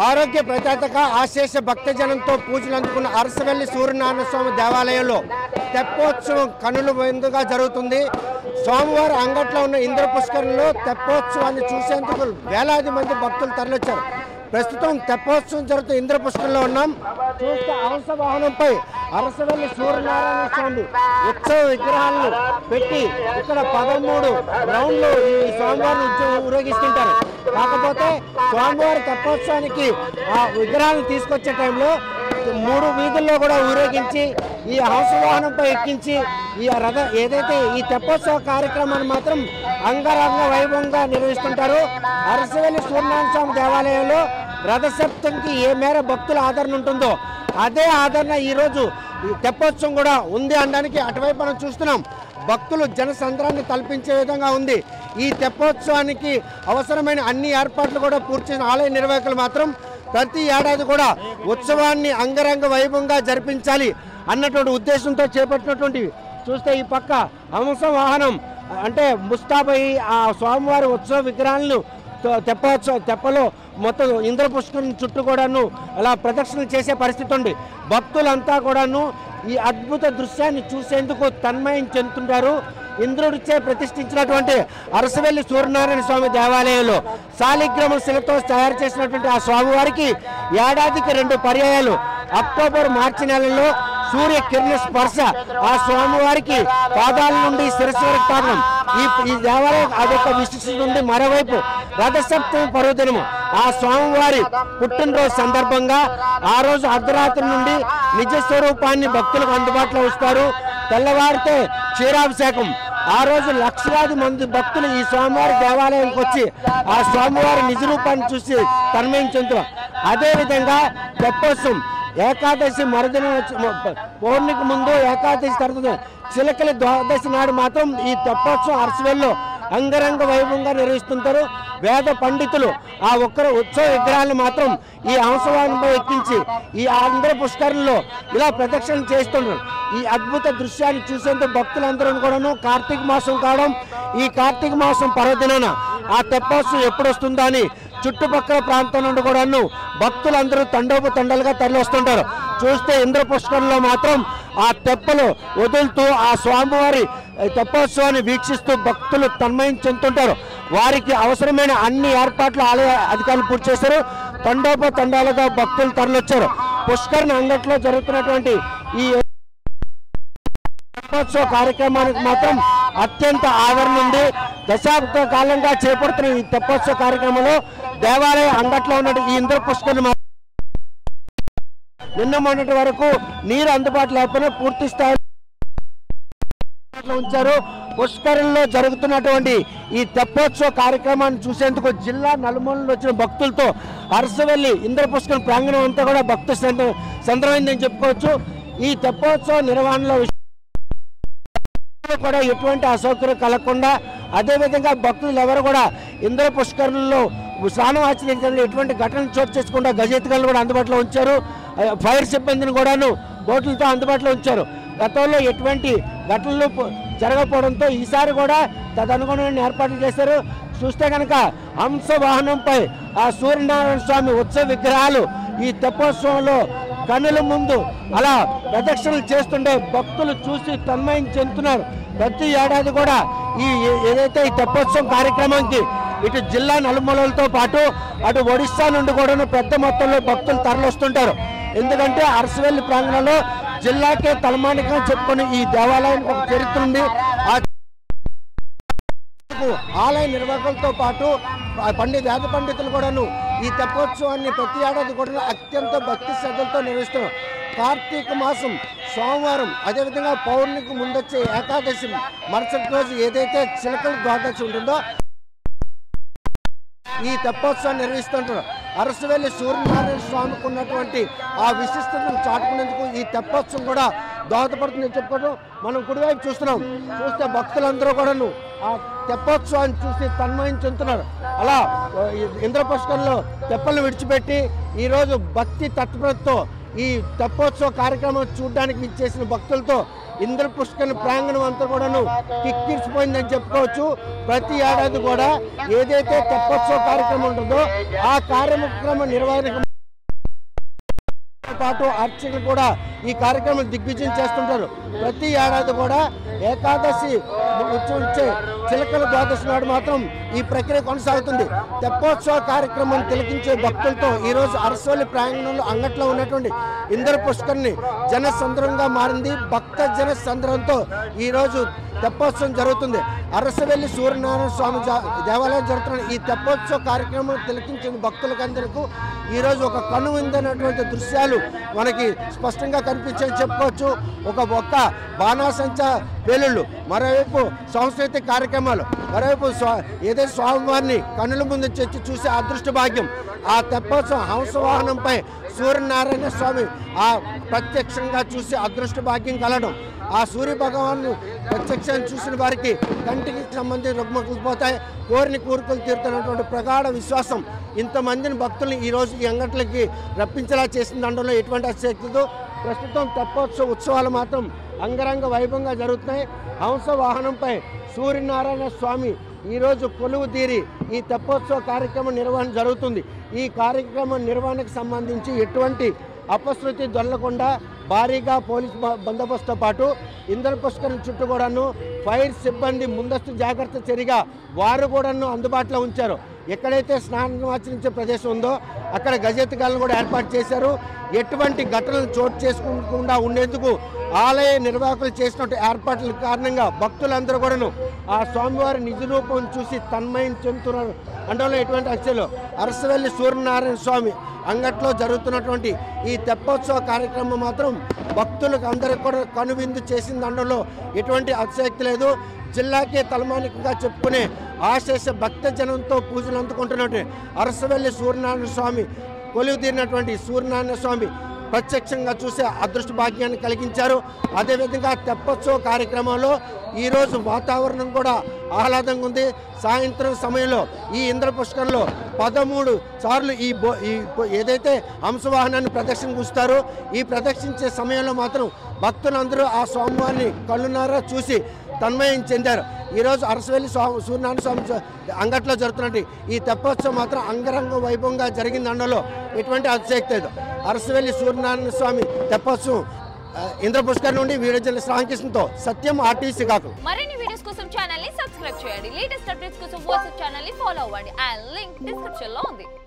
ఆరోగ్య ప్రదాతక ఆశేష భక్తజనంతో పూజలు అందుకున్న అరసవెల్లి సూర్యనారాయణ స్వామి దేవాలయంలో తెప్పోత్సవం కనుల విందుగా జరుగుతుంది. స్వామివారి అంగట్లో ఉన్న ఇంద్ర పుష్కరంలో తెప్పోత్సవాన్ని చూసేందుకు వేలాది మంది భక్తులు తరలివచ్చారు. ప్రస్తుతం తెప్పోత్సవం జరుగుతూ ఇంద్ర పుష్కరంలో ఉన్నాం. చూస్తే హంస వాహనంపై అరసవెల్లి సూర్యనారాయణ స్వామి ఉత్సవ విగ్రహాలను పెట్టి ఇక్కడ 13 రౌండ్లు ఈ స్వామివారిని ఊరేగిస్తుంటారు. కాకపోతే స్వామివారి తెప్పోత్సవానికి ఆ విగ్రహాలను తీసుకొచ్చే టైంలో 3 వీధుల్లో కూడా ఊరేగించి ఈ హంస వాహనంపై ఎక్కించి ఈ రథ ఏదైతే ఈ తెప్పోత్సవ కార్యక్రమాన్ని మాత్రం అంగరంగ వైభవంగా నిర్వహిస్తుంటారు. అరసవెల్లి సూర్యనారాయణ స్వామి దేవాలయంలో రథసప్తంకి ఏ మేర భక్తుల ఆదరణ ఉంటుందో అదే ఆదరణ ఈరోజు తెప్పోత్సవం కూడా ఉంది అనడానికి అటువైపు మనం చూస్తున్నాం. భక్తులు జనసంద్రాన్ని తలపించే విధంగా ఉంది. ఈ తెప్పోత్సవానికి అవసరమైన అన్ని ఏర్పాట్లు కూడా పూర్తి చేసిన ఆలయ నిర్వాహకులు మాత్రం ప్రతి ఏడాది కూడా ఉత్సవాన్ని అంగరంగ వైభవంగా జరిపించాలి అన్నటువంటి ఉద్దేశంతో చేపట్టినటువంటి చూస్తే ఈ పక్క హంస వాహనం అంటే ముస్తాబై ఆ స్వామివారి ఉత్సవ విగ్రహాలను తెప్పలో మొత్తం ఇంద్ర పుష్కరం చుట్టూ కూడాను అలా ప్రదక్షిణలు చేసే పరిస్థితి ఉంది. భక్తులంతా కూడాను ఈ అద్భుత దృశ్యాన్ని చూసేందుకు తన్మయం చెందుతుంటారు. ఇంద్రుడిచే ప్రతిష్ఠించినటువంటి అరసవెల్లి సూర్యనారాయణ స్వామి దేవాలయంలో శాలిగ్రామ శిలతో తయారు చేసినటువంటి ఆ స్వామివారికి ఏడాదికి 2 పర్యాయాలు అక్టోబర్ మార్చి నెలల్లో సూర్య కిరణ స్పర్శ ఆ స్వామివారికి పాదాల నుండి శిరస్సు వరకు తాగడం ఈ దేవాలయం అదొక విశిష్టత ఉంది. మరోవైపు రథసప్తమి పర్వదినము ఆ స్వామివారి పుట్టినరోజు సందర్భంగా ఆ రోజు అర్ధరాత్రి నుండి నిజ స్వరూపాన్ని భక్తులకు అందుబాటులో వస్తారు. తెల్లవారితే క్షీరాభిషేకం ఆ రోజు లక్షలాది మంది భక్తులు ఈ స్వామివారి దేవాలయానికి వచ్చి ఆ స్వామివారి నిజ రూపాన్ని చూసి తన్మయించుతారు. అదేవిధంగా తెప్పోత్సవం ఏకాదశి మరుదినం పౌర్ణికి ముందు ఏకాదశి తర్వాత చిలకల ద్వాదశి నాడు మాత్రం ఈ తెప్పోత్సవం అరసవెల్లిలో అంగరంగ వైభవంగా నిర్వహిస్తుంటారు. వేద పండితులు ఆ ఒక్కరు ఉత్సవ విగ్రహాలను మాత్రం ఈ హంసవాహనంపై ఎక్కించి ఈ ఆంధ్ర పుష్కరంలో ఇలా ప్రదక్షిణ చేస్తున్నారు. ఈ అద్భుత దృశ్యాన్ని చూసేందుకు భక్తులందరూ కూడాను కార్తీక మాసం కావడం ఈ కార్తీక మాసం పర్వదినాన ఆ తెప్పోత్సవం ఎప్పుడు వస్తుందా అని చుట్టుపక్కల ప్రాంతం నుండి కూడాను భక్తులందరూ తండోపతండాలుగా తరలిస్తుంటారు. చూస్తే ఇంద్ర పుష్కరంలో మాత్రం ఆ తెప్పలు వదులుతూ ఆ స్వామివారి తెప్పోత్సవాన్ని వీక్షిస్తూ భక్తులు తన్మయం చెందుతుంటారు. వారికి అవసరమైన అన్ని ఏర్పాట్లు ఆలయ అధికారులు పూర్తి చేశారు. తండోపతండాలుగా భక్తులు తరలివచ్చారు. పుష్కరణ అంగట్లో జరుగుతున్నటువంటి ఈ తెప్పోత్సవ కార్యక్రమానికి మాత్రం అత్యంత ఆదరణ ఉంది. దశాబ్ద కాలంగా చేపడుతున్న ఈ తెప్పోత్సవ కార్యక్రమంలో దేవాలయ అంగట్లో ఉన్న ఈ ఇంద్ర పుష్కరణ నిన్న మొన్నటి వరకు నీరు అందుబాటులో లేకపోయినా పూర్తి స్థాయిలో ఉంచారు. పుష్కరంలో జరుగుతున్నటువంటి ఈ తెప్పోత్సవ కార్యక్రమాన్ని చూసేందుకు జిల్లా నలుమూలల వచ్చిన భక్తులతో అరసవెల్లి ఇంద్ర పుష్కరం ప్రాంగణం అంతా కూడా భక్తు సంద్రమైందని చెప్పుకోవచ్చు. ఈ తెప్పోత్సవ నిర్వహణలో కూడా ఎటువంటి అసౌకర్యం కలగకుండా అదేవిధంగా భక్తులు ఎవరు కూడా ఇంద్ర పుష్కరంలో స్నానం ఆచరించడంలో ఎటువంటి ఘటనలు చోటు చేసుకుండా గజెత్తులను కూడా అందుబాటులో ఉంచారు. ఫైర్ సిబ్బందిని కూడాను బోట్లతో అందుబాటులో ఉంచారు. గతంలో ఎటువంటి ఘటనలు జరగకపోవడంతో ఈసారి కూడా తదనుగుణమైన ఏర్పాట్లు చేశారు. చూస్తే కనుక హంస వాహనంపై ఆ సూర్యనారాయణ స్వామి ఉత్సవ విగ్రహాలు ఈ తెప్పోత్సవంలో కన్నుల ముందు అలా ప్రదక్షిణలు చేస్తుంటే భక్తులు చూసి తన్మయం చెందుతున్నారు. ప్రతి ఏడాది కూడా ఈ ఏదైతే ఈ తెప్పోత్సవం కార్యక్రమానికి ఇటు జిల్లా నలుమూలలతో పాటు అటు ఒడిశా నుండి కూడా పెద్ద మొత్తంలో భక్తులు తరలిస్తుంటారు. ఎందుకంటే అరసవెల్లి ప్రాంగణంలో జిల్లాకే తలమానికం చెప్పుకుని ఈ దేవాలయానికి ఒక చరిత్ర ఉంది. ఆ ఆలయ నిర్వాహకులతో పాటు వేద పండితులు కూడాను ఈ తెప్పోత్సవాన్ని ప్రతి ఏడాది కూడా అత్యంత భక్తి శ్రద్ధలతో నిర్వహిస్తున్నారు. కార్తీక మాసం సోమవారం అదేవిధంగా పౌర్ణమికి ముందొచ్చే ఏకాదశి మరుసటి రోజు ఏదైతే చిలకల ద్వాదశి ఉంటుందో ఈ తెప్పోత్సవాన్ని నిర్వహిస్తుంటారు. అరసవెల్లి సూర్యనారాయణ స్వామికి ఉన్నటువంటి ఆ విశిష్టతను చాటుకునేందుకు ఈ తెప్పోత్సవం కూడా దోహదపడుతుందని చెప్పుకోవడం మనం కుడివైపు చూస్తున్నాం. చూస్తే భక్తులందరూ కూడాను ఆ తెప్పోత్సవాన్ని చూసి తన్మయం చెందుతున్నారు. అలా ఇంద్ర పుష్కరంలో తెప్పలను విడిచిపెట్టి ఈరోజు భక్తి తత్పరతతో ఈ తెప్పోత్సవ కార్యక్రమం చూడడానికి విచ్చేసిన భక్తులతో ఇంద్ర పుష్కరణ ప్రాంగణం అంతా కూడాను కిక్కిరిసిపోయిందని చెప్పుకోవచ్చు. ప్రతి ఏడాది కూడా ఏదైతే తెప్పోత్సవ కార్యక్రమం ఉంటుందో ఆ కార్యక్రమ నిర్వహణ పాటు అర్చకులు కూడా ఈ కార్యక్రమం దిగ్విజయం చేస్తుంటారు. ప్రతి ఏడాది కూడా ఏకాదశి వచ్చే చిలకల ద్వాదశి నాడు మాత్రం ఈ ప్రక్రియ కొనసాగుతుంది. తెప్పోత్సవ కార్యక్రమం తిలకించే భక్తులతో ఈరోజు అరసవల్లి ప్రాంగణంలో అంగట్లో ఉన్నటువంటి ఇంద్ర పుష్కరిణి జనసంద్రంగా మారింది. భక్త జన సంద్రంతో ఈరోజు తెప్పోత్సవం జరుగుతుంది. అరసవల్లి సూర్యనారాయణ స్వామి దేవాలయం జరుగుతున్న ఈ తెప్పోత్సవ కార్యక్రమం తిలకించిన భక్తులకందరికీ ఈరోజు ఒక కనువిందైనటువంటి దృశ్యాలు మనకి స్పష్టంగా కనిపించాయని చెప్పుకోవచ్చు. ఒక బాణాసంచా పేలుళ్ళు, మరోవైపు సాంస్కృతిక కార్యక్రమాలు, మరోవైపు ఏదైతే స్వామివారిని కన్నుల ముందు తెచ్చి చూసే అదృష్ట భాగ్యం. ఆ తెప్పోత్సవం హంసవాహనంపై సూర్యనారాయణ స్వామి ఆ ప్రత్యక్షంగా చూసే అదృష్ట భాగ్యం కలడం. ఆ సూర్య భగవాను ప్రత్యక్షాన్ని చూసిన వారికి కంటికి సంబంధించిన రుగ్మకులు పోతాయి, కోరిని కోరికలు తీరుతున్నటువంటి ప్రగాఢ విశ్వాసం ఇంతమందిని భక్తుల్ని ఈరోజు ఈ అంగట్లకి రప్పించేలా చేసిన దాంట్లో ఎటువంటి అతిశక్తితో ప్రస్తుతం తెప్పోత్సవ ఉత్సవాలు మాత్రం అంగరంగ వైభవంగా జరుగుతున్నాయి. హంస వాహనంపై సూర్యనారాయణ స్వామి ఈరోజు కొలువు తీరి ఈ తెప్పోత్సవ కార్యక్రమం నిర్వహణ జరుగుతుంది. ఈ కార్యక్రమం నిర్వహణకు సంబంధించి ఎటువంటి అపశృతి దొరలకుండా భారీగా పోలీస్ బందోబస్తుతో పాటు ఇంద్ర పుష్కరిణి చుట్టూ కూడాను ఫైర్ సిబ్బంది ముందస్తు జాగ్రత్త చర్యగా వారు కూడాను అందుబాటులో ఉంచారు. ఎక్కడైతే స్నానం ఆచరించే ప్రదేశం ఉందో అక్కడ గజెత్తిగాలను కూడా ఏర్పాటు చేశారు. ఎటువంటి ఘటనలు చోటు చేసుకోకుండా ఉండేందుకు ఆలయ నిర్వాహకులు చేసినట్టు ఏర్పాట్ల కారణంగా భక్తులందరూ కూడాను ఆ స్వామివారి నిజ రూపం చూసి తన్మయం చెందుతున్నారు. అందులో ఎటువంటి అచ్చలు అరసవల్లి సూర్యనారాయణ స్వామి అంగట్లో జరుగుతున్నటువంటి ఈ తెప్పోత్సవ కార్యక్రమం మాత్రం భక్తులకు అందరికీ కూడా కనువిందు చేసిన దాంట్లో ఎటువంటి అతిశక్తి లేదు. జిల్లాకే తలమానికంగా చెప్పుకునే ఆశేష భక్త జనంతో పూజలు అందుకుంటున్నట్టు అరసవల్లి సూర్యనారాయణ స్వామి కొలువు తీరినటువంటి సూర్యనారాయణ స్వామి ప్రత్యక్షంగా చూసే అదృష్ట భాగ్యాన్ని కలిగించారు. అదేవిధంగా తెప్పోత్సవ కార్యక్రమంలో ఈరోజు వాతావరణం కూడా ఆహ్లాదంగా ఉంది. సాయంత్రం సమయంలో ఈ ఇంద్ర పుష్కరంలో 13 సార్లు ఏదైతే హంసవాహనాన్ని ప్రదక్షిణ కూస్తారో ఈ ప్రదక్షించే సమయంలో మాత్రం భక్తులందరూ ఆ స్వామివారిని కళ్ళున్నారా చూసి తన్మయం చెందారు. ఈరోజు అరసవల్లి సూర్యనారాయణ స్వామి అంగట్లో జరుగుతున్నట్టు ఈ తెప్పోత్సవం మాత్రం అంగరంగ వైభవంగా జరిగింది అనడంలో ఎటువంటి అతిశక్తి లేదు. అరసవల్లి సూర్యనారాయణ స్వామి తెప్పోత్సవం ఇంద్ర పుష్కర్ నుండి వీడియో జర్నలిస్ట్ రామకృష్ణతో సత్యం RTV శ్రీకాకుళం. మరిన్ని వీడియోస్ కోసం ఛానల్ ని సబ్స్క్రైబ్ చేయండి. లేటెస్ట్ అప్డేట్స్ కోసం వాట్సాప్ ఛానల్ ని ఫాలో అవ్వండి. ఆ లింక్ డిస్క్రిప్షన్ లో ఉంది.